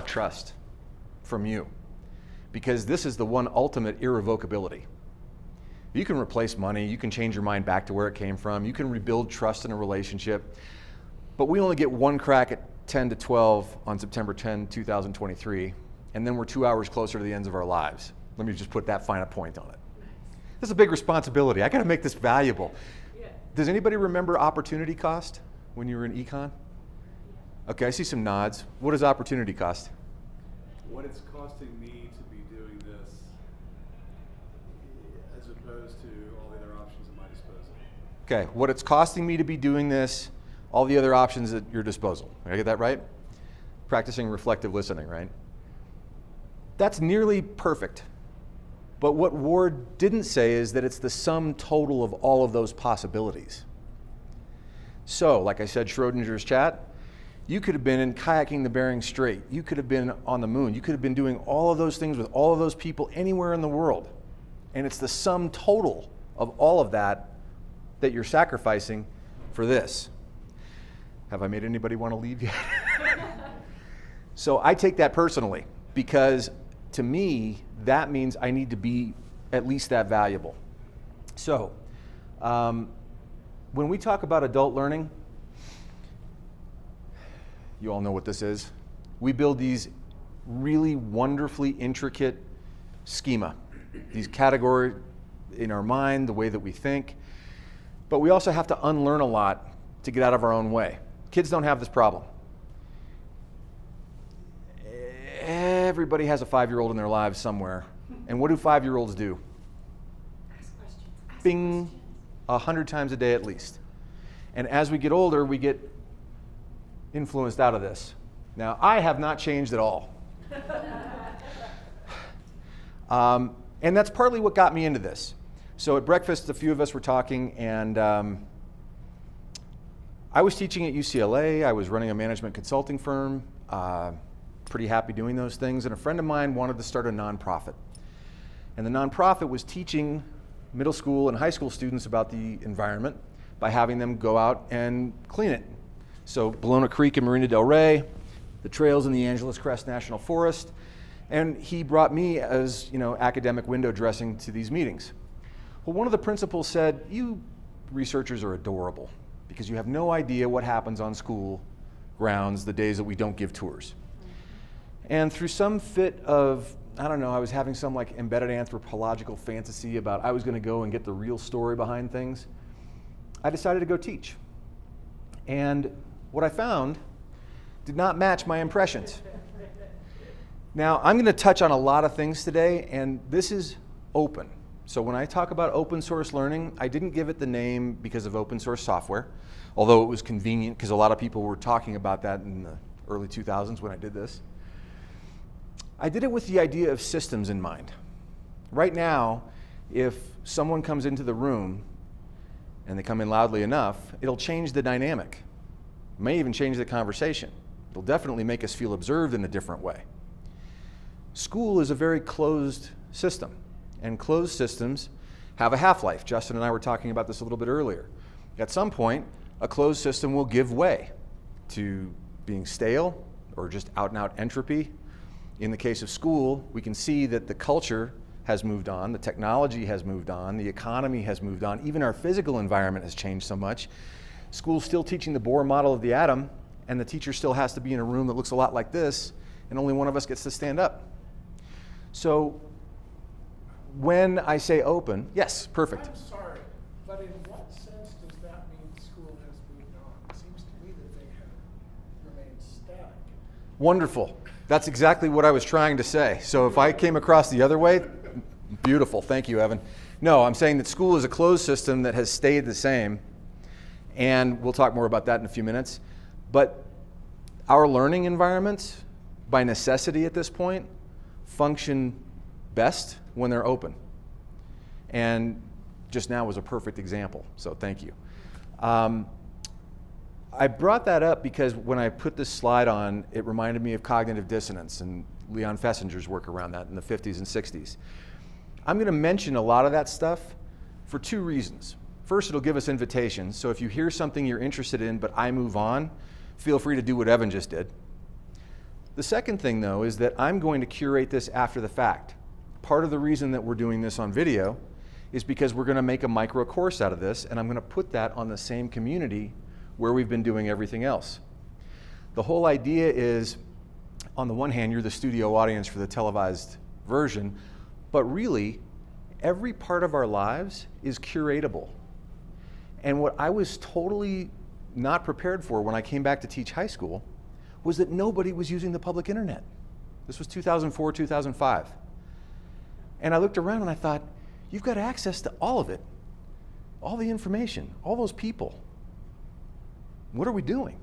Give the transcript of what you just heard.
trust from you, because this is the one ultimate irrevocability. You can replace money, you can change your mind back to where it came from, you can rebuild trust in a relationship, but we only get one crack at 10 to 12 on September 10, 2023, and then we're 2 hours closer to the ends of our lives. Let me just put that fine point on it. This is a big responsibility. I got to make this valuable. Yeah. Does anybody remember opportunity cost when you were in econ? Okay, I see some nods. What does opportunity cost? What it's costing me to be doing this as opposed to all the other options at my disposal. Okay, what it's costing me to be doing this, all the other options at your disposal. Did I get that right? Practicing reflective listening, right? That's nearly perfect. But what Ward didn't say is that it's the sum total of all of those possibilities. So, like I said, Schrodinger's chat, you could have been in kayaking the Bering Strait. You could have been on the moon. You could have been doing all of those things with all of those people anywhere in the world. And it's the sum total of all of that that you're sacrificing for this. Have I made anybody want to leave yet? So I take that personally, because to me, that means I need to be at least that valuable. So when we talk about adult learning, you all know what this is. We build these really wonderfully intricate schema, these categories in our mind, the way that we think. But we also have to unlearn a lot to get out of our own way. Kids don't have this problem. Everybody has a 5-year-old in their lives somewhere. And what do 5-year-olds do? Ask questions. Bing, 100 times a day at least. And as we get older, we get influenced out of this. Now, I have not changed at all. And that's partly what got me into this. So at breakfast, a few of us were talking, and I was teaching at UCLA. I was running a management consulting firm, pretty happy doing those things. And a friend of mine wanted to start a nonprofit. And the nonprofit was teaching middle school and high school students about the environment by having them go out and clean it. So Bologna Creek and Marina del Rey, the trails in the Angeles Crest National Forest, and he brought me as, academic window dressing to these meetings. Well, one of the principals said, "You researchers are adorable because you have no idea what happens on school grounds the days that we don't give tours." And through some fit of, I was having some embedded anthropological fantasy about I was going to go and get the real story behind things, I decided to go teach. And what I found did not match my impressions. Now, I'm going to touch on a lot of things today, and this is open. So when I talk about open source learning, I didn't give it the name because of open source software, although it was convenient because a lot of people were talking about that in the early 2000s when I did this. I did it with the idea of systems in mind. Right now, if someone comes into the room and they come in loudly enough, it'll change the dynamic. It may even change the conversation. It'll definitely make us feel observed in a different way. School is a very closed system, and closed systems have a half-life. Justin and I were talking about this a little bit earlier. At some point, a closed system will give way to being stale or just out-and-out entropy. In the case of school, we can see that the culture has moved on, the technology has moved on, the economy has moved on, even our physical environment has changed so much. School's still teaching the Bohr model of the atom, and the teacher still has to be in a room that looks a lot like this, and only one of us gets to stand up. So when I say open, yes, perfect. I'm sorry, but in what sense does that mean school has moved on? It seems to me that they have remained static. Wonderful. That's exactly what I was trying to say. So if I came across the other way, beautiful. Thank you, Evan. No, I'm saying that school is a closed system that has stayed the same, and we'll talk more about that in a few minutes. But our learning environments, by necessity at this point, function best when they're open. And just now was a perfect example, so thank you. I brought that up because when I put this slide on, it reminded me of cognitive dissonance and Leon Fessinger's work around that in the 50s and 60s. I'm going to mention a lot of that stuff for two reasons. First, it'll give us invitations, so if you hear something you're interested in but I move on, feel free to do what Evan just did. The second thing, though, is that I'm going to curate this after the fact. Part of the reason that we're doing this on video is because we're going to make a micro course out of this, and I'm going to put that on the same community where we've been doing everything else. The whole idea is, on the one hand, you're the studio audience for the televised version, but really, every part of our lives is curatable. And what I was totally not prepared for when I came back to teach high school was that nobody was using the public internet. This was 2004, 2005. And I looked around and I thought, you've got access to all of it, all the information, all those people. What are we doing?